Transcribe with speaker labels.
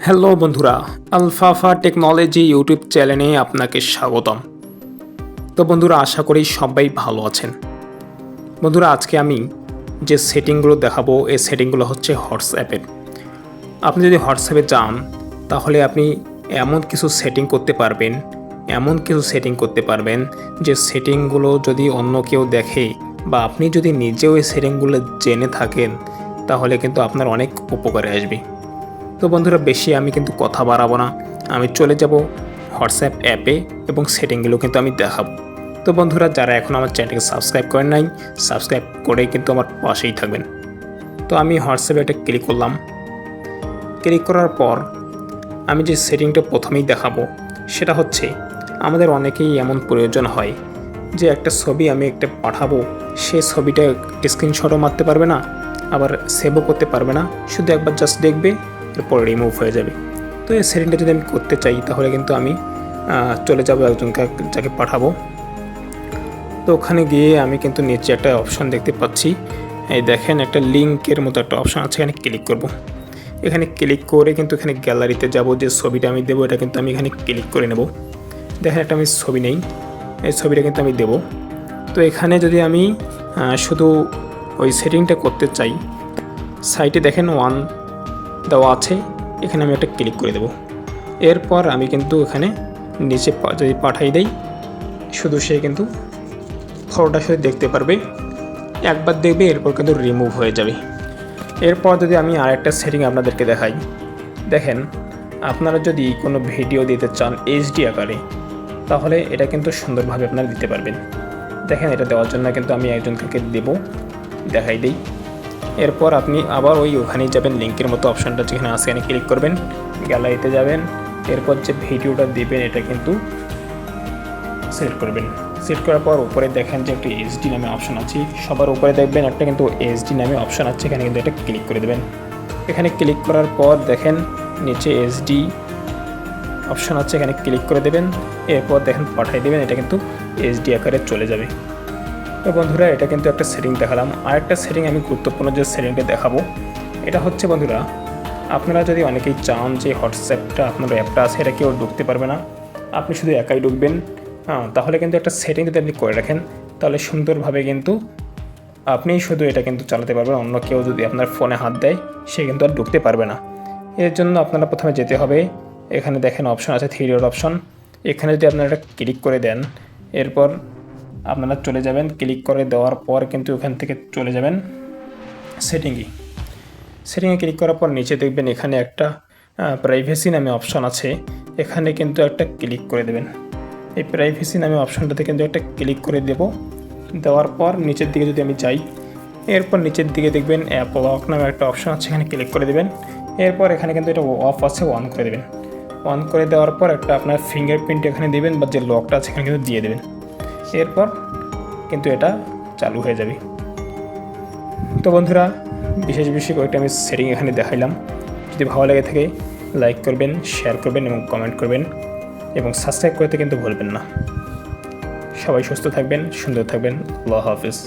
Speaker 1: Hello বন্ধুরা, আলফাফা technology YouTube চ্যানেলে আপনাকে স্বাগতম। তো বন্ধুরা, আশা করি সবাই ভালো আছেন। বন্ধুরা, আজকে আমি যে সেটিংগুলো দেখাবো এই সেটিংগুলো হচ্ছে হোয়াটসঅ্যাপের। আপনি যদি হোয়াটসঅ্যাপে যান তাহলে আপনি এমন কিছু সেটিং করতে পারবেন যে সেটিংগুলো যদি অন্য কেউ দেখে বা আপনি যদি নিজেও এই সেটিংগুলো জেনে থাকেন তাহলে কিন্তু আপনার অনেক উপকারে আসবে। তো বন্ধুরা, বেশি আমি কিন্তু কথা বাড়াবো না, আমি চলে যাব হোয়াটসঅ্যাপ অ্যাপে এবং সেটিংগুলো কিন্তু আমি দেখাবো। তো বন্ধুরা, যারা এখন আমার চ্যানেলকে সাবস্ক্রাইব করেন নাই, সাবস্ক্রাইব করে কিন্তু আমার পাশেই থাকবেন। তো আমি হোয়াটসঅ্যাপে এটা ক্লিক করলাম। ক্লিক করার পর আমি যে সেটিংটা প্রথমেই দেখাবো সেটা হচ্ছে আমাদের অনেকেই এমন প্রয়োজন হয় যে একটা ছবি আমি পাঠাবো, সে ছবিটা স্ক্রিনশটও মারতে পারবে না, আবার সেভও করতে পারবে না, শুধু একবার জাস্ট দেখবে, এরপর রিমুভ হয়ে যাবে। তো এই সেটিংটা যদি আমি করতে চাই তাহলে কিন্তু আমি চলে যাব একজনকে যাকে পাঠাবো। তো ওখানে গিয়ে আমি কিন্তু নিচে একটা অপশান দেখতে পাচ্ছি, এই দেখেন একটা লিঙ্কের মতো একটা অপশান আছে, এখানে ক্লিক করব। এখানে ক্লিক করে কিন্তু এখানে গ্যালারিতে যাব, যে ছবিটা আমি দেবো এটা কিন্তু আমি এখানে ক্লিক করে নেব। দেখেন একটা আমি ছবি নেই, এই ছবিটা কিন্তু আমি দেব। তো এখানে যদি আমি শুধু ওই সেটিংটা করতে চাই, সাইটে দেখেন ওয়ান দেওয়া আছে, এখানে আমি একটা ক্লিক করে দেব। এরপর আমি কিন্তু এখানে নিচে যদি পাঠাই দেই, শুধু সে কিন্তু ফটোটা শুধু দেখতে পারবে, একবার দেখবে, এরপর কিন্তু রিমুভ হয়ে যাবে। এরপর যদি আমি আরেকটা সেটিং আপনাদেরকে দেখাই, দেখেন আপনারা যদি কোনো ভিডিও দিতে চান এইচডি আকারে তাহলে এটা কিন্তু সুন্দরভাবে আপনারা দিতে পারবেন। দেখেন এটা দেওয়ার জন্য কিন্তু আমি একজনকে দেখাই দিই। এরপর আপনি আবার ওখানেই যাবেন, লিঙ্কের মতো অপশানটা যেখানে আছে এখানে ক্লিক করবেন, গ্যালারিতে যাবেন, এরপর যে ভিডিওটা দেবেন এটা কিন্তু সিলেক্ট করবেন। সিলেক্ট করার পর উপরে দেখেন যে একটা এইচডি নামে অপশান আছে, সবার উপরে দেখবেন একটা কিন্তু এইচডি নামে অপশান আছে, এখানে কিন্তু এটা ক্লিক করে দেবেন। এখানে ক্লিক করার পর দেখেন নিচে এইচডি অপশান আছে, এখানে ক্লিক করে দেবেন, এরপর দেখেন পাঠিয়ে দেবেন, এটা কিন্তু এইচডি আকারে চলে যাবে। তো বন্ধুরা, এটা কিন্তু একটা সেটিং দেখালাম। আরেকটা সেটিং আমি গুরুত্বপূর্ণ যে সেটিংটা দেখাবো এটা হচ্ছে বন্ধুরা, আপনারা যদি অনেকেই চান যে হোয়াটসঅ্যাপটা আপনার অ্যাপটা আছে এটা কেউ ঢুকতে পারবে না, আপনি শুধু একাই ঢুকবেন, তাহলে কিন্তু একটা সেটিং যদি আপনি করে রাখেন তাহলে সুন্দরভাবে কিন্তু আপনি শুধু এটা কিন্তু চালাতে পারবেন, অন্য কেউ যদি আপনার ফোনে হাত দেয় সে কিন্তু আর ঢুকতে পারবে না। এর জন্য আপনারা প্রথমে যেতে হবে, এখানে দেখেন অপশন আছে, থ্রি ডট অপশন, এখানে যদি আপনারা এটা ক্লিক করে দেন, এরপর আপনারা চলে যাবেন, ক্লিক করে দেওয়ার পর কিন্তু ওখান থেকে চলে যাবেন সেটিংয়ে ক্লিক করার পর নিচে দেখবেন এখানে একটা প্রাইভেসি নামে অপশন আছে, এখানে কিন্তু একটা ক্লিক করে দেবেন। এই প্রাইভেসি নামে অপশনটাতে কিন্তু একটা ক্লিক করে দেওয়ার পর নিচের দিকে যদি আমি যাই, এরপর নিচের দিকে দেখবেন অ্যাপ লক নামে একটা অপশন আছে, এখানে ক্লিক করে দেবেন। এরপর এখানে কিন্তু এটা অফ আছে, অন করে দেবেন। অন করে দেওয়ার পর একটা আপনার ফিঙ্গারপ্রিন্ট এখানে দেবেন বা যে লকটা আছে এখানে কিন্তু দিয়ে দেবেন, এরপর কিন্তু এটা চালু হয়ে যাবে। তো বন্ধুরা, বিশেষ কয়েকটা আমি সেটিং এখানে দেখাইলাম। যদি ভালো লেগে থাকে লাইক করবেন, শেয়ার করবেন এবং কমেন্ট করবেন এবং সাবস্ক্রাইব করতে কিন্তু ভুলবেন না। সবাই সুস্থ থাকবেন, সুন্দর থাকবেন। আল্লাহ হাফেজ।